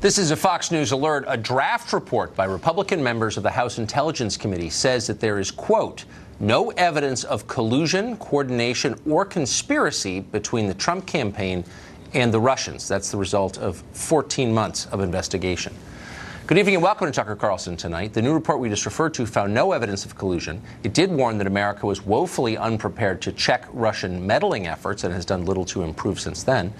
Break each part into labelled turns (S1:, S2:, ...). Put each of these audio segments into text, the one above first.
S1: This is a Fox News alert. A draft report by Republican members of the House Intelligence Committee says that there is, quote, no evidence of collusion, coordination, or conspiracy between the Trump campaign and the Russians. That's the result of 14 months of investigation. Good evening and welcome to Tucker Carlson tonight. The new report we just referred to found no evidence of collusion. It did warn that America was woefully unprepared to check Russian meddling efforts and has done little to improve since then.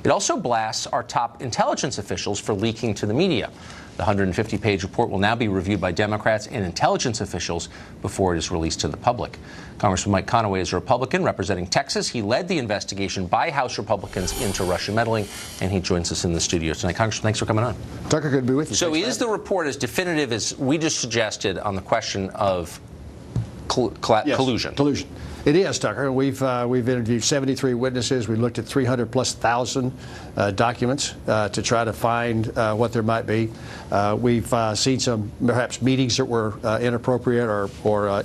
S1: It also blasts our top intelligence officials for leaking to the media. The 150-page report will now be reviewed by Democrats and intelligence officials before it is released to the public. Congressman Mike Conaway is a Republican representing Texas. He led the investigation by House Republicans into Russian meddling, and he joins us in the studio tonight. Congressman, thanks for coming on.
S2: Tucker, good to be with you.
S1: So is the report as definitive as we just suggested on the question of collusion?
S2: Collusion. It is, Tucker. We've interviewed 73 witnesses. We looked at 300,000+ documents to try to find what there might be. We've seen some perhaps meetings that were inappropriate or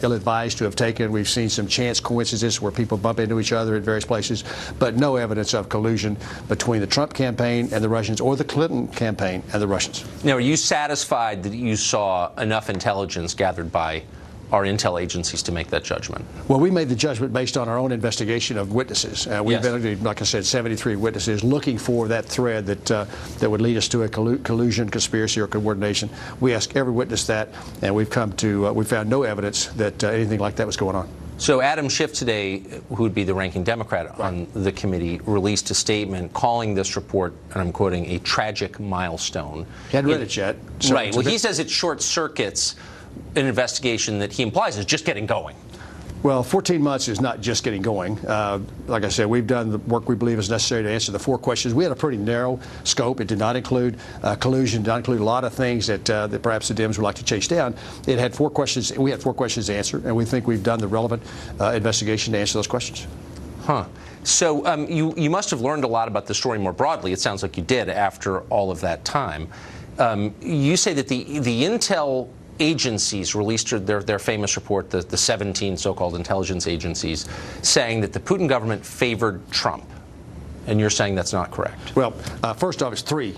S2: ill-advised to have taken. We've seen some chance coincidences where people bump into each other at various places, but no evidence of collusion between the Trump campaign and the Russians or the Clinton campaign and the Russians.
S1: Now, are you satisfied that you saw enough intelligence gathered by our intel agencies to make that judgment?
S2: Well, we made the judgment based on our own investigation of witnesses. We've interviewed, like I said, 73 witnesses looking for that thread that would lead us to a collusion, conspiracy, or coordination. We asked every witness that, and we've come to we found no evidence that anything like that was going on.
S1: So Adam Schiff today, who would be the ranking Democrat on the committee, released a statement calling this report, and I'm quoting, a tragic milestone.
S2: He hadn't read it yet. So
S1: right. Well, he says it short circuits an investigation that he implies is just getting going.
S2: Well, 14 months is not just getting going. Like I said, we've done the work we believe is necessary to answer the 4 questions. We had a pretty narrow scope. It did not include collusion, did not include a lot of things that perhaps the Dems would like to chase down. It had 4 questions. We had 4 questions to answer, and we think we've done the relevant investigation to answer those questions.
S1: Huh. So you must have learned a lot about the story more broadly. It sounds like you did after all of that time. You say that the intel agencies released their famous report, the 17 so-called intelligence agencies, saying that the Putin government favored Trump. And you're saying that's not correct?
S2: Well, first off, it's 3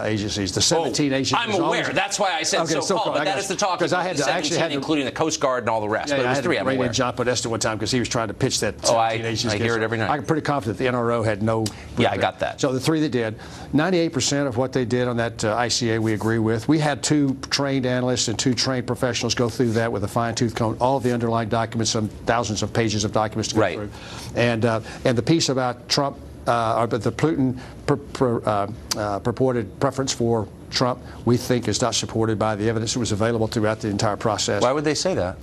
S2: agencies. The 17 agencies.
S1: I'm aware. That's why I said so-called. But that is the talk. Because I had to actually including the Coast Guard and all the rest.
S2: Yeah,
S1: but it was 3. I'm aware.
S2: John Podesta one time because he was trying to pitch that 17 agencies.
S1: I hear it every night.
S2: I'm pretty confident the NRO had no.
S1: Yeah, I got that.
S2: So the 3 that did, 98% of what they did on that ICA we agree with. We had 2 trained analysts and 2 trained professionals go through that with a fine-tooth comb, all of the underlying documents, some thousands of pages of documents to go through. And the piece about Trump. But the Putin purported preference for Trump, we think, is not supported by the evidence that was available throughout the entire process.
S1: Why would they say that?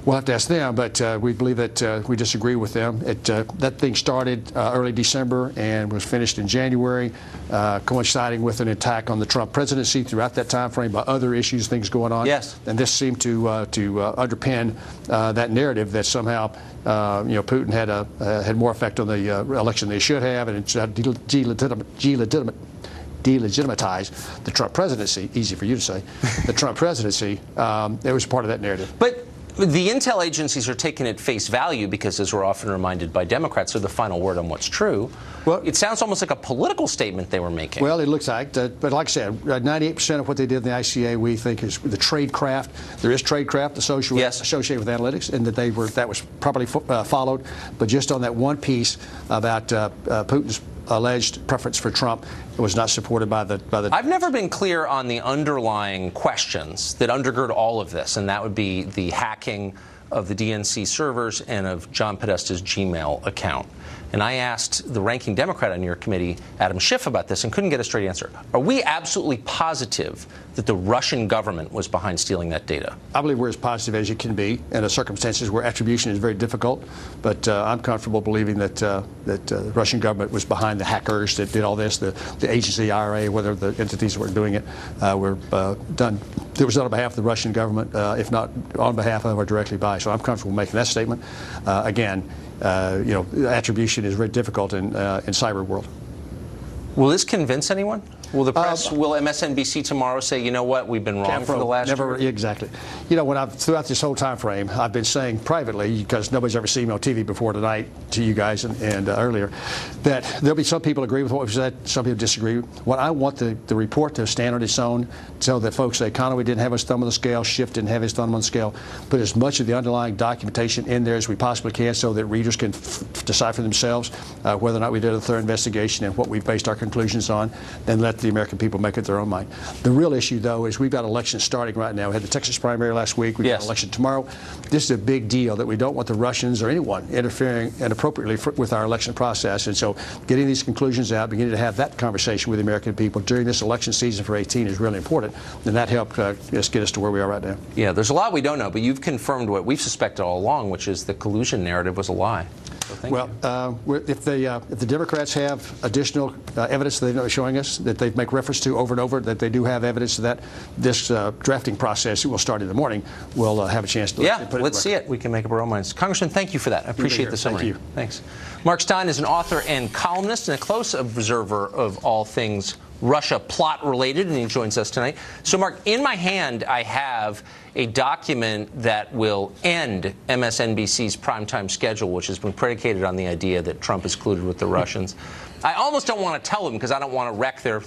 S2: We'll have to ask them, but we believe that we disagree with them. That thing started early December and was finished in January, coinciding with an attack on the Trump presidency throughout that time frame by other issues, things going on.
S1: Yes.
S2: And this seemed to underpin that narrative that somehow Putin had more effect on the election than he should have, and it delegitimize the Trump presidency. Easy for you to say. The Trump presidency. It was part of that narrative.
S1: But the intel agencies are taken at face value because, as we're often reminded by Democrats, they're the final word on what's true. Well, it sounds almost like a political statement they were making.
S2: Well, it looks like that. But like I said, 98% of what they did in the ICA we think is the tradecraft. There is tradecraft associated with analytics, and that was properly followed. But just on that one piece about Putin's alleged preference for Trump, it was not supported by the.
S1: I've never been clear on the underlying questions that undergird all of this, and that would be the hacking of the DNC servers and of John Podesta's Gmail account. And I asked the ranking Democrat on your committee, Adam Schiff, about this and couldn't get a straight answer. Are we absolutely positive that the Russian government was behind stealing that data?
S2: I believe we're as positive as you can be in the circumstances where attribution is very difficult. But I'm comfortable believing that the Russian government was behind the hackers that did all this, the agency, IRA, whether the entities that were doing it were done. It was done on behalf of the Russian government, if not on behalf of or directly by. So I'm comfortable making that statement. Again, attribution is very difficult in cyber world.
S1: Will this convince anyone? Will the press, will MSNBC tomorrow say, you know what, we've been wrong for the last year?
S2: Exactly. You know, when throughout this whole time frame, I've been saying privately, because nobody's ever seen me on TV before tonight, to you guys and earlier, that there'll be some people agree with what we've said, some people disagree. What I want the report to stand on its own, so that folks say Conway didn't have his thumb on the scale, Schiff didn't have his thumb on the scale, put as much of the underlying documentation in there as we possibly can, so that readers can decide for themselves whether or not we did a thorough investigation and what we've based our conclusions on, then let the American people make up their own mind. The real issue, though, is we've got elections starting right now. We had the Texas primary last week. We've got an election tomorrow. This is a big deal that we don't want the Russians or anyone interfering inappropriately with our election process. And so getting these conclusions out, beginning to have that conversation with the American people during this election season for 18 is really important. And that helped just get us to where we are right now.
S1: Yeah, there's a lot we don't know, but you've confirmed what we've suspected all along, which is the collusion narrative was a lie. So
S2: if the Democrats have additional evidence that they're not showing us, that they make reference to over and over, that they do have evidence that this drafting process will start in the morning, we'll have a chance to
S1: let's see it. We can make up our own minds. Congressman, thank you for that. I appreciate the summary.
S2: Thank you.
S1: Thanks. Mark Stein is an author and columnist and a close observer of all things Russia plot related, and he joins us tonight. So, Mark, in my hand, I have a document that will end MSNBC's primetime schedule, which has been predicated on the idea that Trump is colluded with the Russians. I almost don't want to tell them because I don't want to wreck their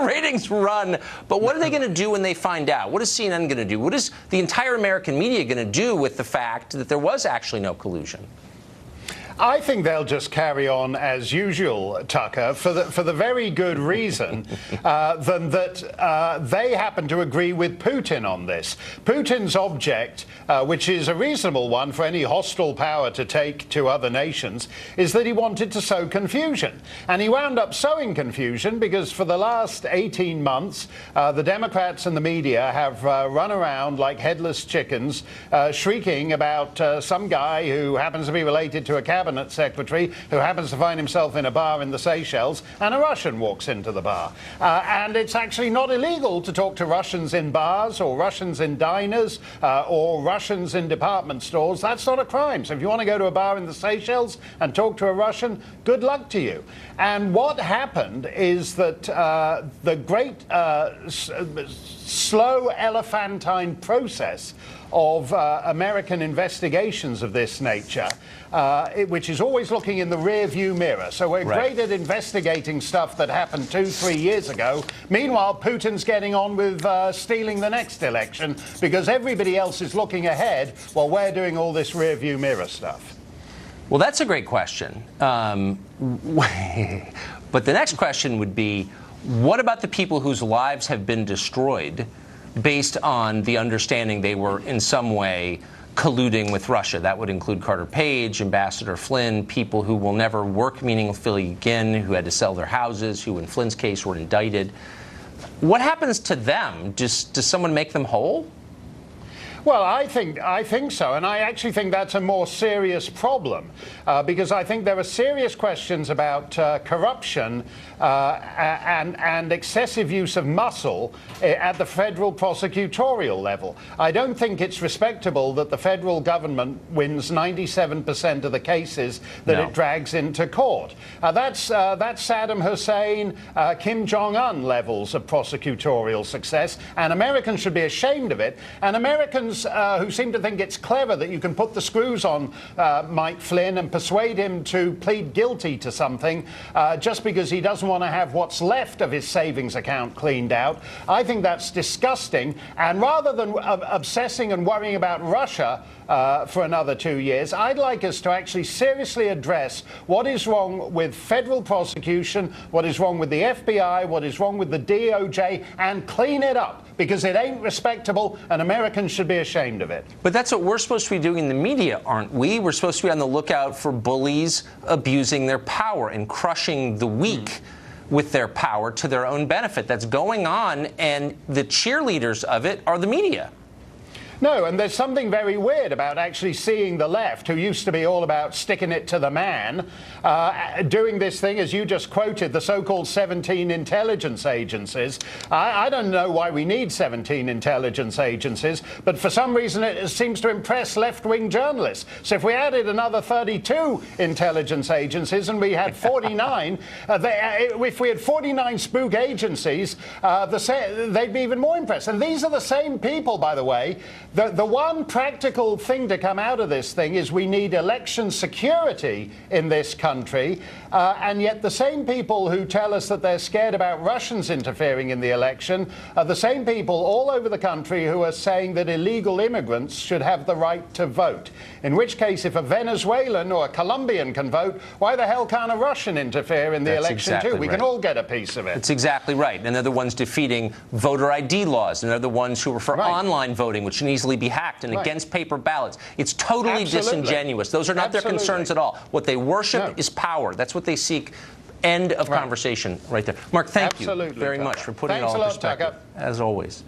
S1: ratings run. But what are they going to do when they find out? What is CNN going to do? What is the entire American media going to do with the fact that there was actually no collusion?
S3: I think they'll just carry on as usual, Tucker, for the very good reason that they happen to agree with Putin on this. Putin's object, which is a reasonable one for any hostile power to take to other nations, is that he wanted to sow confusion. And he wound up sowing confusion because for the last 18 months, the Democrats and the media have run around like headless chickens, shrieking about some guy who happens to be related to a cabinet secretary who happens to find himself in a bar in the Seychelles, and a Russian walks into the bar. And it's actually not illegal to talk to Russians in bars or Russians in diners or Russians in department stores. That's not a crime. So if you want to go to a bar in the Seychelles and talk to a Russian, good luck to you. And what happened is that the great slow elephantine process of American investigations of this nature, which is always looking in the rear-view mirror. So we're great at investigating stuff that happened 2-3 years ago. Meanwhile, Putin's getting on with stealing the next election because everybody else is looking ahead while we're doing all this rear-view mirror stuff.
S1: Well, that's a great question. But the next question would be, what about the people whose lives have been destroyed based on the understanding they were in some way colluding with Russia? That would include Carter Page, Ambassador Flynn, people who will never work meaningfully again, who had to sell their houses, who in Flynn's case were indicted. What happens to them? Does someone make them whole?
S3: Well, I think so, and I actually think that's a more serious problem because I think there are serious questions about corruption and excessive use of muscle at the federal prosecutorial level. I don't think it's respectable that the federal government wins 97% of the cases that it drags into court. That's Saddam Hussein, Kim Jong-un levels of prosecutorial success, and Americans should be ashamed of it. And Americans who seem to think it's clever that you can put the screws on Mike Flynn and persuade him to plead guilty to something just because he doesn't want to have what's left of his savings account cleaned out. I think that's disgusting. And rather than obsessing and worrying about Russia for another 2 years, I'd like us to actually seriously address what is wrong with federal prosecution, what is wrong with the FBI, what is wrong with the DOJ, and clean it up, because it ain't respectable and Americans should be ashamed of it.
S1: But that's what we're supposed to be doing in the media, aren't we? We're supposed to be on the lookout for bullies abusing their power and crushing the weak with their power to their own benefit. That's going on, and the cheerleaders of it are the media.
S3: No, and there's something very weird about actually seeing the left, who used to be all about sticking it to the man, doing this thing, as you just quoted, the so-called 17 intelligence agencies. I don't know why we need 17 intelligence agencies, but for some reason it seems to impress left-wing journalists. So if we added another 32 intelligence agencies and we had 49, if we had 49 spook agencies, they'd be even more impressed. And these are the same people, by the way. The one practical thing to come out of this thing is we need election security in this country, and yet the same people who tell us that they're scared about Russians interfering in the election are the same people all over the country who are saying that illegal immigrants should have the right to vote. In which case, if a Venezuelan or a Colombian can vote, why the hell can't a Russian interfere in the election too? We can all get a piece of it.
S1: That's exactly right. And they're the ones defeating voter ID laws, and they're the ones who are for online voting, which can easily be hacked, and against paper ballots. It's totally disingenuous. Those are not their concerns at all. What they worship is power. That's what they seek. End of conversation right there. Mark, thank you very much for putting it all in perspective, as always.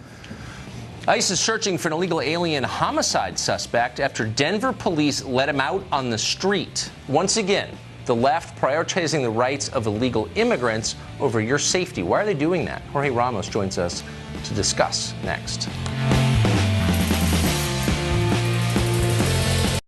S1: ICE is searching for an illegal alien homicide suspect after Denver police let him out on the street. Once again, the left prioritizing the rights of illegal immigrants over your safety. Why are they doing that? Jorge Ramos joins us to discuss next.